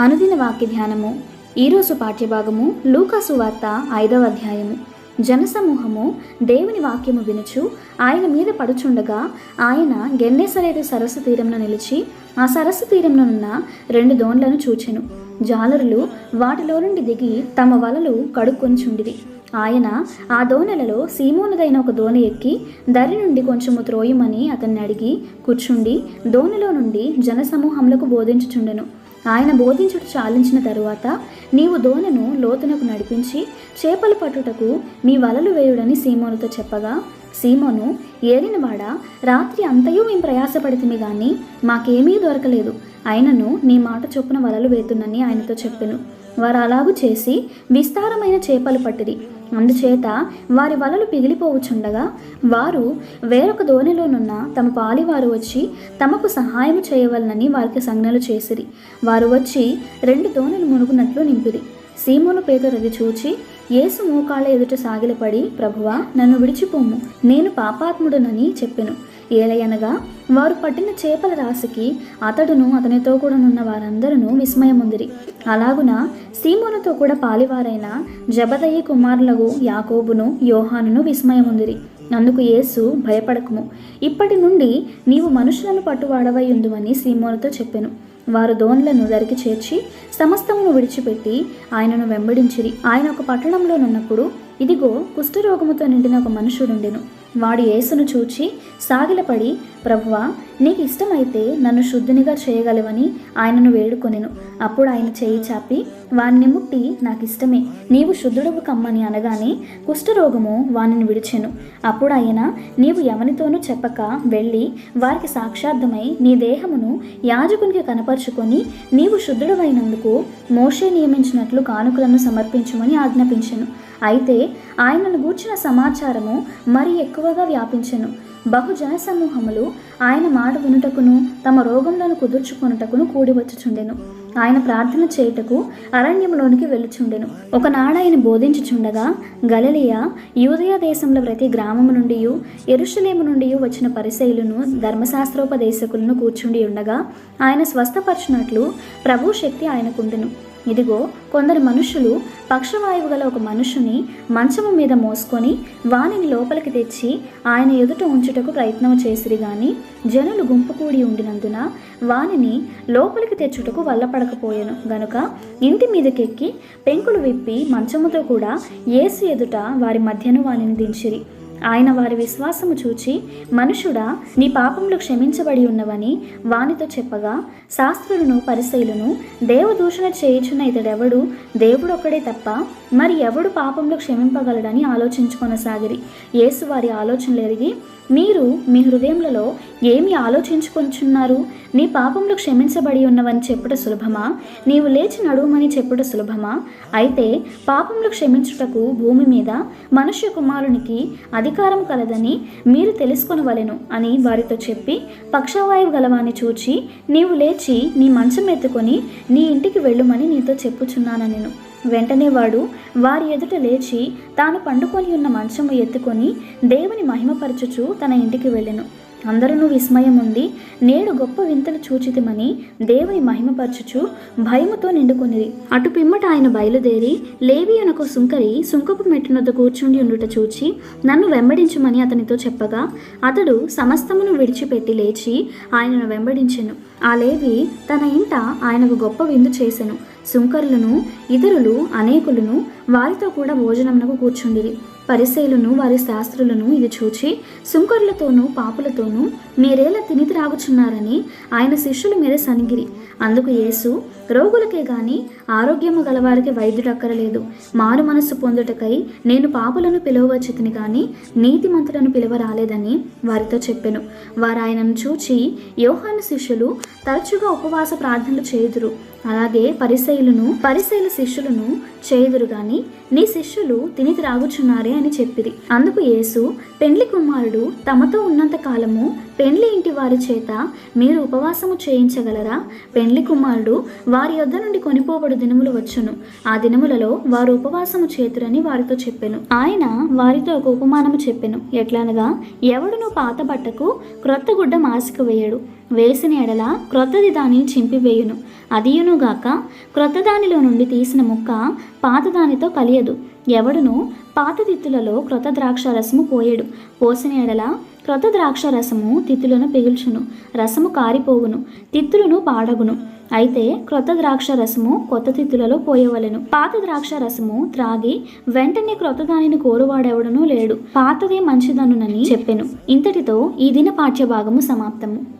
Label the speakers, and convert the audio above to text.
Speaker 1: అనుదిన వాక్య ధ్యానము. ఈరోజు పాఠ్యభాగము లూకాసు వార్త 5వ అధ్యాయము. జనసమూహము దేవుని వాక్యము వినుచు ఆయన మీద పడుచుండగా ఆయన గెన్నేసరేతు సరస్సు తీరంలో నిలిచి ఆ సరస్సు తీరంలోనున్న 2 దోణులను చూచెను. జాలరులు వాటిలో నుండి దిగి తమ వలలు కడుక్కొనిచుండిరి. ఆయన ఆ దోణెలలో సీమోనుదైన ఒక దోణి ఎక్కి దరి నుండి కొంచెము త్రోయమని అతన్ని అడిగి కూర్చుండి దోణిలో నుండి జనసమూహములకు బోధించుచుండెను. ఆయన బోధించుట చాలించిన తరువాత, నీవు దోణెను లోతునకు నడిపించి చేపలు పట్టుటకు మీ వలలు వేయుడని సీమోనుతో చెప్పగా, సీమోను, ఏలినవాడా, రాత్రి అంతయు మేము ప్రయాసపడితిమి గాని మాకేమీ దొరకలేదు, అయినను నీ మాట చొప్పున వలలు వేతునని ఆయనతో చెప్పెను. వారు అలాగూ చేసి విస్తారమైన చేపలు పట్టిరి. అందుచేత వారి వలలు పిగిలిపోవుచుండగా వారు వేరొక దోణిలోనున్న తమ పాలివారు వచ్చి తమకు సహాయం చేయవలనని వారికి సంజ్ఞలు చేసిరి. వారు వచ్చి 2 దోణులు మునుగునట్లు నింపిరి. సీమోను పేతురు అది చూచి యేసు మోకాళ్ళ ఎదుట సాగిలపడి, ప్రభువా, నన్ను విడిచిపోము, నేను పాపాత్ముడనని చెప్పెను. ఏలయనగా వారు పట్టిన చేపల రాశికి అతడును అతనితో కూడా నున్న వారందరూ విస్మయముందిరి. అలాగున సీమోనుతో కూడా పాలివారైన జబదయి కుమారులకు యాకోబును యోహానును విస్మయముందిరి. అందుకు యేసు, భయపడకుము, ఇప్పటి నుండి నీవు మనుషులను పట్టువాడవై ఉందువని సీమోనుతో చెప్పెను. వారు దోణులను దరికి చేర్చి సమస్తమును విడిచిపెట్టి ఆయనను వెంబడించిరి. ఆయన ఒక పట్టణంలోనున్నప్పుడు ఇదిగో కుష్ఠరోగముతో నిండిన ఒక మనుషుడుండెను. వాడు యేసును చూచి సాగిలపడి, ప్రభువా, నీకు ఇష్టమైతే నన్ను శుద్ధినిగా చేయగలవని ఆయనను వేడుకొనెను. అప్పుడు ఆయన చేయి చాపి వానిని ముట్టి, నాకు ఇష్టమే, నీవు శుద్ధుడవు కమ్మని అనగానే కుష్ఠరోగము వానిని విడిచెను. అప్పుడు ఆయన, నీవు ఎవనితోనూ చెప్పక వెళ్ళి వారికి సాక్షార్థమై నీ దేహమును యాజకునికి కనపరుచుకొని నీవు శుద్ధుడవైనందుకు మోషే నియమించినట్లు కానుకలను సమర్పించుమని ఆజ్ఞాపించెను. అయితే ఆయనను గూర్చిన సమాచారము మరి ఎక్కువగా వ్యాపించెను. బహుజన సమూహములు ఆయన మాట వినుటకును తమ రోగంలోను కుదుర్చుకొనుటకును కూడి వచ్చుచుండెను. ఆయన ప్రార్థన చేయుటకు అరణ్యంలోనికి వెళ్ళుచుండెను. ఒకనాడు ఆయన బోధించుచుండగా గలిలయ, యూదయ దేశంలో ప్రతి గ్రామము నుండి యెరూషలేము నుండి వచ్చిన పరిసయ్యులను ధర్మశాస్త్రోపదేశకులను కూర్చుండి ఉండగా ఆయన స్వస్థపరచునట్లు ప్రభు శక్తి ఆయనకుండెను. ఇదిగో, కొందరు మనుషులు పక్షవాయువు గల ఒక మనుషుని మంచము మీద మోసుకొని వానిని లోపలికి తెచ్చి ఆయన ఎదుట ఉంచుటకు ప్రయత్నం చేసిరి గాని జనులు గుంపు కూడి ఉండినందున వానిని లోపలికి తెచ్చుటకు వల్లపడకపోయాను గనుక ఇంటి మీదకెక్కి పెంకులు విప్పి మంచముతో కూడా యేసు ఎదుట వారి మధ్యను వానిని దించిరి. ఆయన వారి విశ్వాసము చూచి, మనుషుడా, నీ పాపములు క్షమించబడి ఉన్నవని వానితో చెప్పగా, శాస్త్రులను పరిసయ్యులను దేవదూషణ చేయుచున్న ఇతడెవడు, దేవుడొక్కడే తప్ప మరి ఎవడు పాపములు క్షమింపగలడని ఆలోచించుకొనసాగిరి. యేసు వారి ఆలోచనలు ఎరిగి, మీరు మీ హృదయములలో ఏమి ఆలోచించుకొంచున్నారు? నీ పాపములు క్షమించబడి ఉన్నవని చెప్పుట సులభమా? నీవు లేచి నడుమని చెప్పుట సులభమా? అయితే పాపములు క్షమించుటకు భూమి మీద మనుష్య కుమారునికి అధికారం కలదని మీరు తెలుసుకొనవలెను అని వారితో చెప్పి, పక్షవాయువు గలవాన్ని చూచి, నీవు లేచి నీ మంచం ఎత్తుకొని నీ ఇంటికి వెళ్ళుమని నీతో చెప్పుచున్నానెను. వెంటనే వాడు వారి ఎదుట లేచి తాను పండుకొని ఉన్న మంచము ఎత్తుకొని దేవుని మహిమపరచుచు తన ఇంటికి వెళ్ళెను. అందరూ విస్మయం ఉంది, నేడు గొప్ప వింతలు చూచితిమని దేవుని మహిమపరచుచు భయముతో నిండుకొనిరి. అటు పిమ్మట ఆయన బయలుదేరి లేవి అనొక సుంకరి సుంకపు మెట్టునొద్ద కూర్చుండి ఉండుట చూచి, నన్ను వెంబడించుమని అతనితో చెప్పగా అతడు సమస్తమును విడిచిపెట్టి లేచి ఆయనను వెంబడించెను. ఆ లేవి తన ఇంట ఆయనకు గొప్ప విందు చేసెను. సుంకరులను ఇతరులు అనేకులను వారితో కూడా భోజనమునకు కూర్చుండిరి. పరిసయ్యులను వారి శాస్త్రులను ఇది చూచి, సుంకరులతోనూ పాపులతోనూ మీరేలా తిని త్రాగుచున్నారని ఆయన శిష్యుల మీద సనిగిరి. అందుకు యేసు, రోగులకే గాని ఆరోగ్యము గలవారికి వైద్యుడక్కరలేదు, మారు మనస్సు పొందుటకై నేను పాపులను పిలువవచ్చితిని గాని నీతిమంతులను పిలువ రాలేదని వారితో చెప్పెను. వారు ఆయనను చూచి, యోహాను శిష్యులు తరచుగా ఉపవాస ప్రార్థనలు చేయుదురు, అలాగే పరిసయ్యుల శిష్యులను చేయుదురు గాని నీ శిష్యులు తిని త్రాగుచున్నారే అని చెప్పిరి. అందుకు యేసు, పెండ్లి కుమారుడు తమతో ఉన్నంత కాలము పెండ్లి ఇంటి వారి చేత మీరు ఉపవాసము చేయించగలరా? పెండ్లి కుమారుడు వారి యొద్ద నుండి కొనిపోబడు దినములు వచ్చును, ఆ దినములలో వారు ఉపవాసము చేతురని వారితో చెప్పెను. ఆయన వారితో ఒక ఉపమానము చెప్పెను. ఎట్లనగా, ఎవడును పాత బట్టకు క్రొత్త గుడ్డ మాసిక వేయడు, వేసిన ఎడల క్రొత్తది దానిని చింపివేయును. అదియునుగాక క్రొత్త దానిలో నుండి తీసిన ముక్క పాత దానితో కలియదు. ఎవడును పాత తిత్తులలో క్రొత్త ద్రాక్ష రసము పోయెడు. పోసిన ఎడల క్రొత్త ద్రాక్ష రసము తిత్తులను పిగుల్చును, రసము కారిపోవును, తిత్తులను పాడగును. అయితే క్రొత్త ద్రాక్ష రసము కొత్త తిత్తులలో పోయవలెను. పాత ద్రాక్ష రసము త్రాగి వెంటనే క్రొత్త దానిని కోరువాడెవడనూ లేడు. పాతదే మంచిదనునని చెప్పెను. ఇంతటితో ఈ దిన పాఠ్య భాగము సమాప్తము.